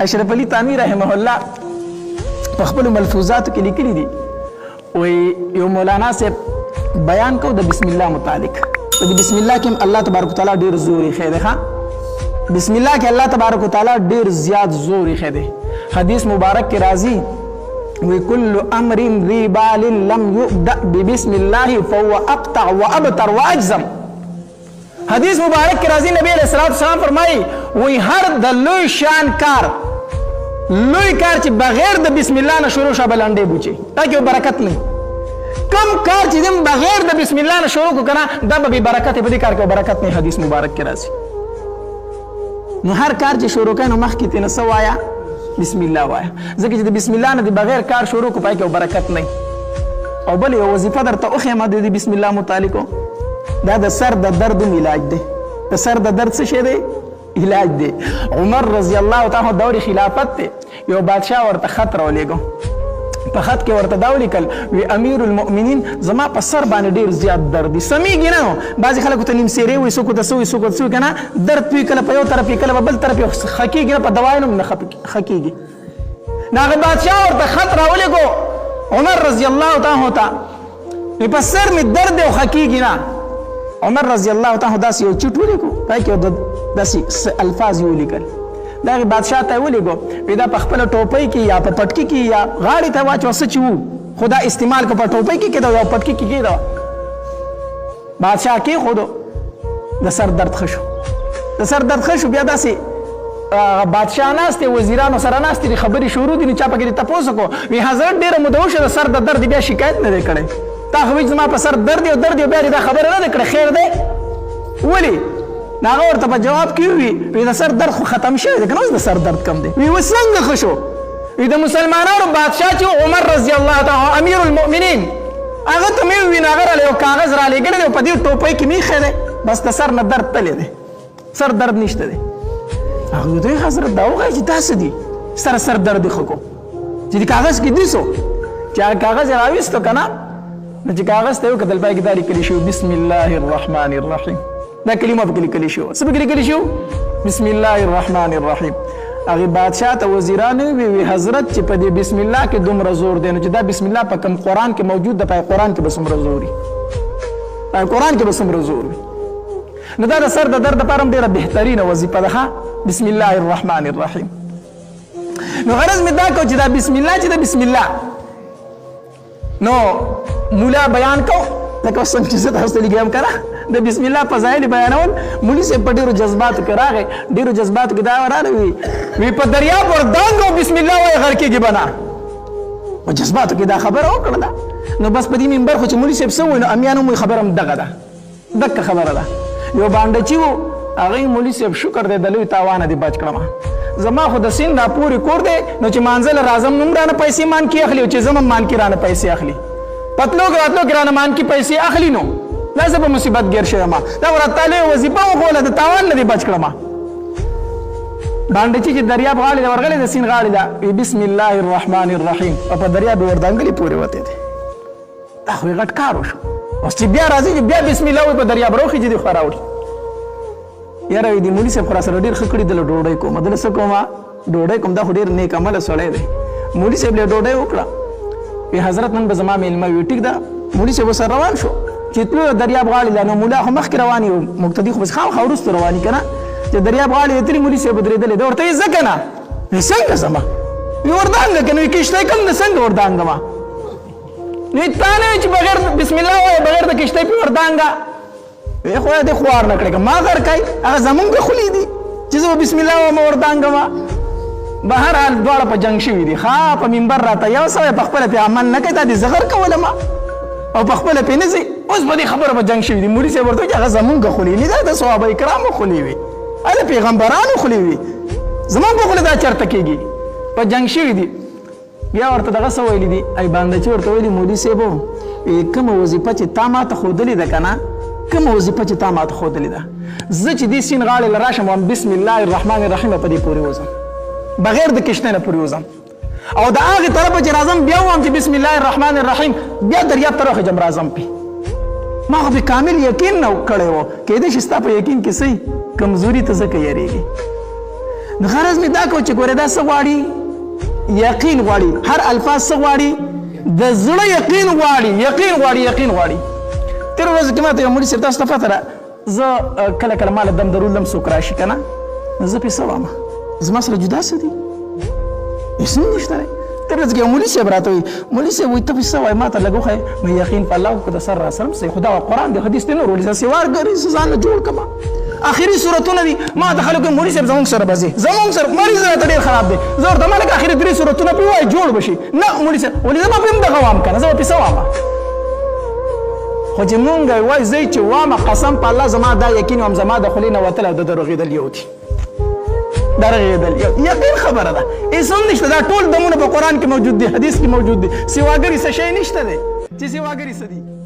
اشرف علي تانوي رحمه الله په خپل ملفوظاتو کې لیکلي دي وایي یو مولانا صاحب بیان کو د بسم الله متعلق د بسم الله کې الله تبارک وتعالى ډېر زور یې ښی دی ښه بسم الله کې الله تبارک وتعالى ډېر زیات زور یې ښی دی حدیث مبارک کې راځي وكل امر ذي بال لم يبدا ببسم الله فهو اقطع وابتر واجزم حدیث مبارک کې راځي نبی علیہ الصلوۃ والسلام فرمایي وی هر د لوی شان کار چې بغیر د بسم الله نه شروع شابه لنډې بوچي تاکي برکت نه کم کار چې دم بغیر د بسم الله نه شروع کو کنه دا به برکت په دې کار کې برکت نه حدیث مبارک کې راځي نو هر کار چې شروع کړي نو مخکې تنه سوایا بسم الله وایا ځکه چې د بسم الله نه بغیر کار شروع کو پای کې برکت نه او بل یو وظیفه درته اوخه ما د بسم الله متعلق دا د سر د درد علاج دی د سر د درد څه شی دی علاج دی عمر رضی الله تعالی دور خلافت ته یو بادشاہ ورته خط راولېګو په خط کې ورته دا ولیکل وی امیر المؤمنین زما په سر باندې ډیر زیات درد دي سمېږي نه بعضې خلکو ته نیم سیرې وایي څوک ته څه وایي څوک ته څه وایي که نه درد پوي کله په یو طرف کله په بل طرف ښه کېږي نه په دوایو نه ښه کېږي نو هغه بادشاه ورته خط راولېږو عمر رضی الله تعالی ته په سر مې درد دی او ښه کېږي نه عمر رضی الله تعالی داسې یو چټ ولیکو پای کې داسې الفاظ یې ولیکل دا هغې بادشاه ته یې ولیږو وی دا په خپله ټوپۍ کې یا په پټکي کې یا غاړې ته واچوه څه چې وو خو دا استعمال کو په ټوپۍ کې کېده یا پټکي کې کېده بادشاه کېښودو د سر درد ښه شو د سر درد ښه شو بیا داسې بادشاه ناست دی وزیرانو سره ناست دي خبرې شروع دي نو چا پکې دې تپوس وکړو وی حضرت ډېره موده وشوه د سر د درد بیا شکایت نه دی کړی تا خو وایي زما په سر درد دی او درد دی بیا دې دا خبره نه دی کړې خیر دی ولې نو هغه ورته په جواب کې وي د سر درد خو ختم شوی دی که نه اوس د سر درد کم دی وی اوس څنګه ښه شو وی د مسلمانانو بادشاه چې عمر رضی الله تعالی امیر المؤمنین هغه ته مې وویل هغه راله یو کاغذ رالیږلی دی په دې ټوپۍ کې مې ایښی دی بس د سر نه درد تللی دی سر درد نشته دی هغه ورته وایي حضرت دا وښایي چې دا څه دي سر درد یې ښه کو چې د کاغذ کې دیسو چې هغه کاغذ یې راویستو که نه نو چې کاغذ ته یې وکتل پای کې دا لیکلي شوي بسم الله الرحمن الرحیم دا کلمه پکې لیکلي شو څه پکې لیکلي شو بسم الله الرحمن الرحیم هغې بادشاه ته وزیرانو وی حضرت چې په دې بسم الله کې دومره زور دی نو چې دا بسم الله په کوم قرآن کې موجود ده په قرآن کې به څومره زور وي په قرآن کې به څومره زور وي نو دا د سر د درد لپاره هم ډېره بهترینه وظیفه ده بسم الله الرحمن الرحیم نو غرض مې دا کو چې دا بسم الله چې دا بسم الله نو مولا بیان کو لکه اوس څنګه چې زه تاسو ته لیکم که نه د بسم الله فضایل بیانول مولي صاحب په ډېرو جذباتو کې راغی ډېرو جذباتو کې دا راغلی وی په دریاب وردانګ او بسم الله وایي غر کېږي به نه په جذباتو کې دا خبره وکړه ده نو بس په دې منبر خو چې مولي صاحب څه وایي نو امیان هم وایي خبره هم دغه ده دقه خبره ده یو بانډچي و هغې مولي صاحب شکر دی د لوی تاوانه دې بچ کړم زما خو د سیند را پورې کور دی نو چې مانځله راځم نو هم رانه پیسې مانکي اخلي او چې ځم هم مانکي رانه پیسې اخلي پتلو کې راتلو کې رانه مانکي پیسې اخلي نو دا زه په مصیبت ګیر شویم دا ورته لویه وظیفه وښوله د تاوان نه دې بچ کړم بانډچي چې دریاب غاړې ده ورغلی د سیند غاړې ده بسم الله الرحمن الرحیم او په دریاب یې وردانګلې پورې وتی دی دا خو یې غټ کار وشو اوس چې بیا راځي چې بیا بسم الله وایي په دریاب راوخېږي دې خوا راوړي یاره وایي د مولي صاحب خو راسره ډېر ښه کړي دله ډوډۍ کوم دله څه کومه ډوډۍ کوم دا خو ډېر نیک عمله سړی دی مولي صاحب له ډوډۍ وکړه وی حضرت نن به زما میلمه وي ټیک ده مولي صاحب ورسره روان شو چې تلو دریاب غاړې ده نو مولا خو مخکې روان یو مقتدي خو بس خامخا وروسته روان که نه چې دریاب غاړې وتلي مولي صاحب ودرېدلی ده ورته یې ځه که نه وی څنګه ځمه وی وردانګه که نه وی کښتۍ کوم ده څنګه وردانګمه نو تا نه وي چې بغیر بسم الله وایه بغیر د کښتۍ پې وردانګه وی خدای دې خوار نه کړې که ما غر کوي هغه زمونږ خولي دي چې زه به بسم الله وایم وردانګمه بهرحال دواړه په جنګ شوي دي ښه په منبر راته یو سړی په خپله پې عمل نه کوي دا دې زغر کولم او په خپله پې نه ځي اوس په دې خبره په جنګ شوي دي مولي صاحب ورته وایي چې هغه زمونږ خولي نه دا د صحابه کرامو خولي وي د پیغمبرانو خولي وي زمونږ په خوله دا چېرته کېږي په جنګ شوي دي بیا ورته دغه څه ویلي دي ای بانډچي ورته ویلي مولي صاحبو کومه وظیفه چې تا ماته ښودلې ده که نه کومه وظیفه چې تا ماته ښودلې ده زه چې دې سیند غاړې له راشم وایم بسم الله الرحمن الرحیم په دې پورې وځم بغیر د کښتۍ نه پورې وځم او د هغې طرفه چې راځم بیا ووایم چې بسم الله الرحمن الرحیم بیا دریاب ته راخېږم راځم پې ما خو پې کامل یقین نه کړی و کیدای شي ستا په یقین کې صحیح کمزوري ته ځکه یېرېږي نو غرض مې دا کو چې ګوره دا څه غواړي یقین غواړي هر الفاظ څه غواړي د زړه یقین غواړي یقین غواړي تېره ورځ کې ماته یو مولي صاحب تاسو ته پته ده زه کله کله ما له دم درولم څوک راشي که نه نو زه پرې څه وامه زما سره جدا څه دي هېڅ هم نشته دی تېره ورځ کې یو مولي صاحب راته وایي مولي صاحب وایي ته پرې څه وایې ما ته لږ وښیه مې یقین په الله وکړه د سر را سره هم صحیح خو دا قرآن دی حدیث دی نور ولې زه سوار ګرې زه ځان نه جوړ کړم آخري صورتونه دي ما د خلکو مولي صاحب زموږ سره به ځي زموږ سره مریض راته ډېر خراب دی زه ورته ما لکه آخري 3 صورتونه پرې ووایي جوړ به شي نه مولي صاحب ولې زه به پرې هم دغه وام که نه زه به پرې څه وامه خو چې مونږ وایي زه چې وامه قسم په الله زما دا یقین وم زما د خولې نه وتلی او د رغېدل یو دي دا رغېدل یقین خبره ده هېڅ هم نشته دا ټول دمونه په قرآن کې موجود دي حدیث کې موجود دي سواګري څه شی نشته دی چې سواګري څه دي